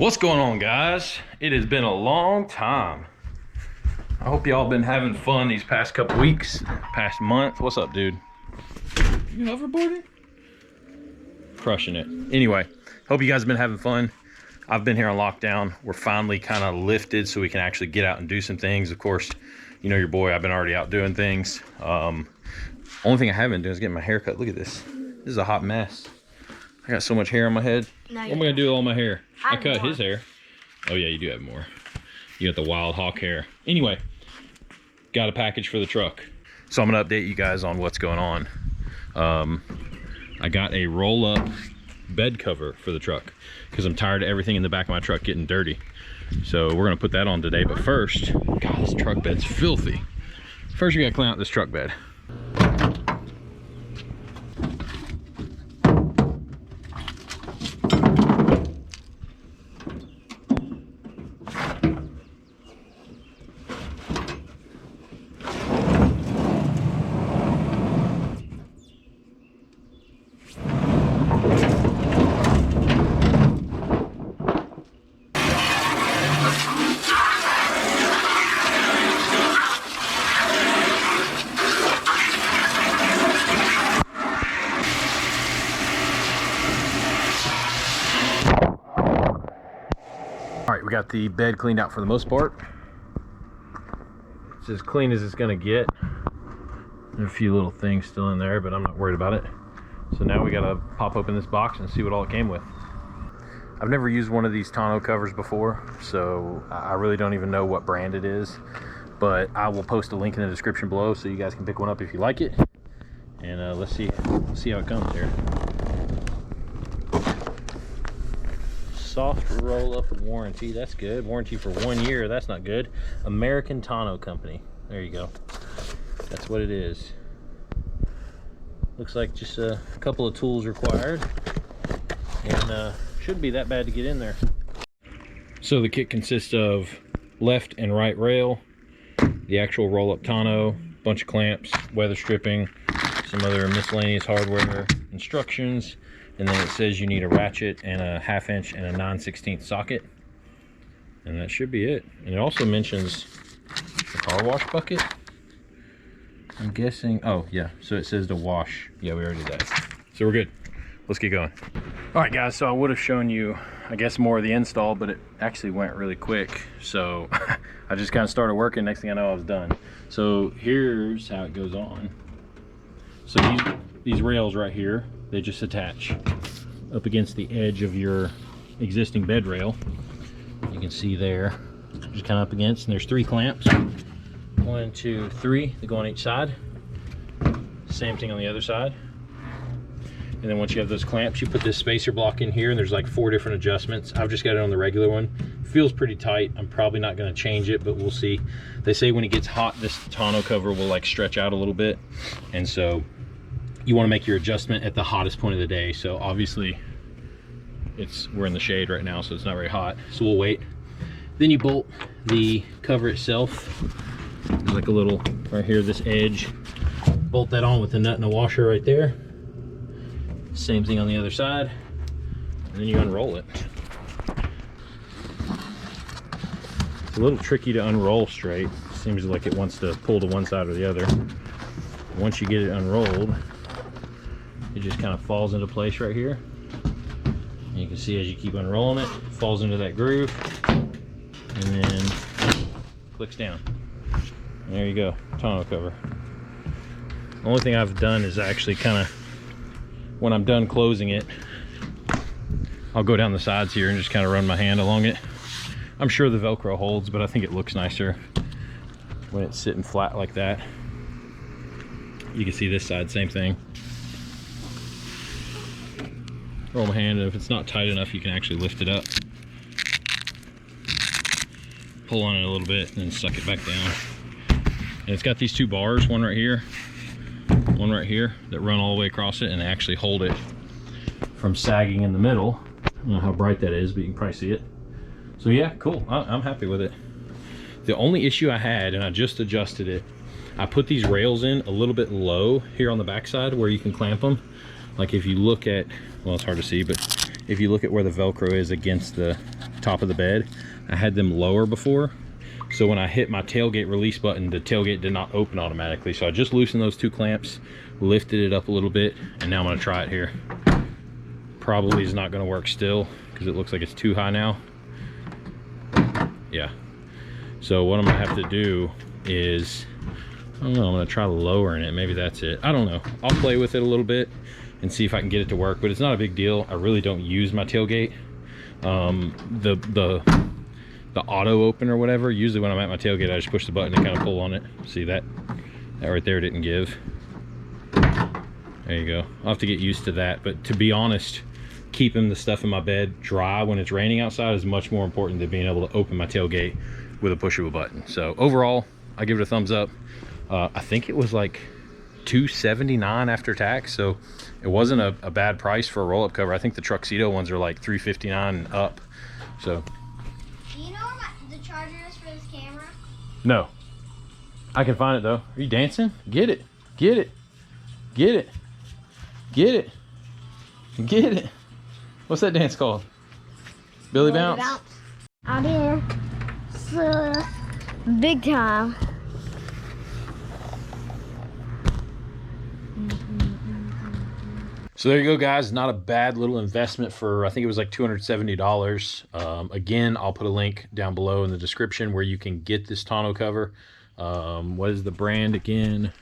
What's going on, guys? It has been a long time. I hope y'all been having fun these past couple weeks, past month. What's up, dude? You hoverboarding? Crushing it. Anyway, hope you guys have been having fun. I've been here on lockdown. We're finally kind of lifted so we can actually get out and do some things. Of course, you know your boy, I've been already out doing things. Only thing I haven't been doing is getting my hair cut. Look at this. This is a hot mess. I got so much hair on my head. No, what am I gonna do with all my hair? I cut more. his hair. Oh yeah, you do have more. You got the wild hawk hair. Anyway, got a package for the truck. So I'm gonna update you guys on what's going on. I got a roll-up bed cover for the truck because I'm tired of everything in the back of my truck getting dirty. So we're gonna put that on today. But first, God, this truck bed's filthy. First, we gotta clean out this truck bed. All right, we got the bed cleaned out for the most part. It's as clean as it's gonna get. There's a few little things still in there, but I'm not worried about it. So now we gotta pop open this box and see what all it came with. I've never used one of these tonneau covers before, so I really don't even know what brand it is, but I will post a link in the description below so you guys can pick one up if you like it. And let's see how it comes here. Soft roll-up warranty, that's good. Warranty for 1 year, that's not good. American Tonneau Company, there you go. That's what it is. Looks like just a couple of tools required, and shouldn't be that bad to get in there. So the kit consists of left and right rail, the actual roll-up tonneau, bunch of clamps, weather stripping, some other miscellaneous hardware, instructions, and then it says you need a ratchet and a 1/2 inch and a 9/16 socket, and that should be it. And it also mentions the car wash bucket, I'm guessing. Oh yeah, so it says to wash. Yeah, we already did that, so we're good. Let's get going. All right, guys, so I would have shown you, I guess, more of the install, but it actually went really quick. So I just kind of started working. Next thing I know, I was done. So here's how it goes on. So these rails right here, they just attach up against the edge of your existing bed rail. You can see there, just kind of up against, and there's 3 clamps. 1, 2, 3, they go on each side. Same thing on the other side. And then once you have those clamps, you put this spacer block in here, and there's like 4 different adjustments. I've just got it on the regular one. Feels pretty tight. I'm probably not gonna change it, but we'll see. They say when it gets hot, this tonneau cover will like stretch out a little bit. And so you wanna make your adjustment at the hottest point of the day. So obviously we're in the shade right now, so it's not very hot. So we'll wait. Then you bolt the cover itself. There's like a little, right here, this edge. Bolt that on with the nut and a washer right there. Same thing on the other side, and then you unroll it. It's a little tricky to unroll straight. Seems like it wants to pull to one side or the other. Once you get it unrolled, it just kind of falls into place right here. And you can see as you keep unrolling it, it falls into that groove, and then clicks down. And there you go, tonneau cover. The only thing I've done is actually kind of, when I'm done closing it, I'll go down the sides here and just kind of run my hand along it. I'm sure the Velcro holds, but I think it looks nicer when it's sitting flat like that. You can see this side, same thing. Roll my hand, and if it's not tight enough, you can actually lift it up. Pull on it a little bit, and then suck it back down. And it's got these 2 bars, one right here, one right here, that run all the way across it and actually hold it from sagging in the middle. I don't know how bright that is, but you can probably see it. So yeah, cool. I'm happy with it. The only issue I had, and I just adjusted it, I put these rails in a little bit low here on the backside where you can clamp them. Like if you look at, well, it's hard to see, but if you look at where the Velcro is against the top of the bed. I had them lower before, so when I hit my tailgate release button, the tailgate did not open automatically. So I just loosened those 2 clamps, lifted it up a little bit, and now I'm gonna try it here. Probably is not gonna work still because it looks like it's too high now. Yeah. So what I'm gonna have to do is, I don't know, I'm gonna try lowering it. Maybe that's it. I don't know. I'll play with it a little bit and see if I can get it to work, but it's not a big deal. I really don't use my tailgate. The auto open or whatever, usually when I'm at my tailgate, I just push the button and kind of pull on it. See that right there didn't give. There you go. I'll have to get used to that, but to be honest, keeping the stuff in my bed dry when it's raining outside is much more important than being able to open my tailgate with a push of a button. So overall, I give it a thumbs up. I think it was like $279 after tax, so it wasn't a bad price for a roll-up cover. I think the Tuxedo ones are like $359 and up. So do you know where the charger is for this camera? no, I can find it though. Are you dancing? Get it, get it, get it, get it, get it. What's that dance called? Billy Bounce? Out here, so big time. So there you go, guys. Not a bad little investment for, I think it was like $270. Again, I'll put a link down below in the description where you can get this tonneau cover. What is the brand again?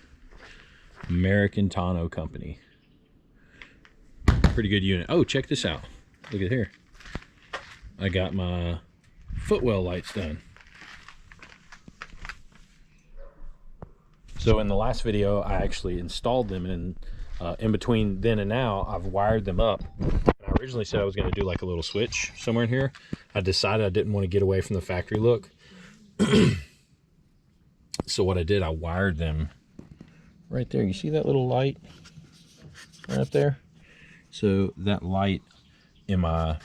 American Tonneau Company. Pretty good unit. Oh, check this out. Look at here. I got my Footwell lights done. So in the last video, I actually installed them, and in between then and now, I've wired them up. And I originally said I was going to do like a little switch somewhere in here. I decided I didn't want to get away from the factory look. So what I did, I wired them right there. You see that little light right up there? So that light in my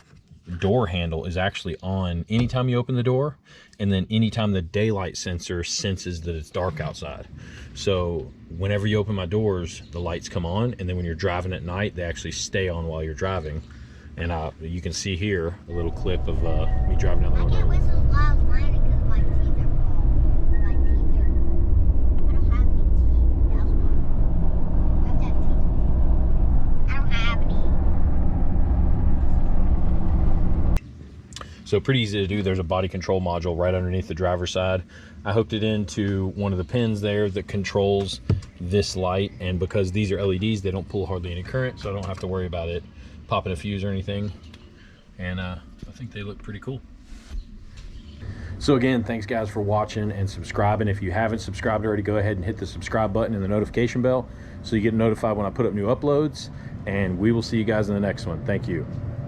door handle is actually on anytime you open the door, and then anytime the daylight sensor senses that it's dark outside. So whenever you open my doors, the lights come on, and then when you're driving at night, they actually stay on while you're driving. And you can see here a little clip of me driving down the road. I can't whistle as loud as mine because my teeth are full. My teeth are, I don't have any teeth. That's why. I have to have teeth. I don't have any. So pretty easy to do. There's a body control module right underneath the driver's side. I hooked it into one of the pins there that controls this light, and because these are LEDs, they don't pull hardly any current, so I don't have to worry about it popping a fuse or anything. And I think they look pretty cool. So again, thanks guys for watching and subscribing. If you haven't subscribed already, go ahead and hit the subscribe button and the notification bell so you get notified when I put up new uploads, and we will see you guys in the next one. Thank you.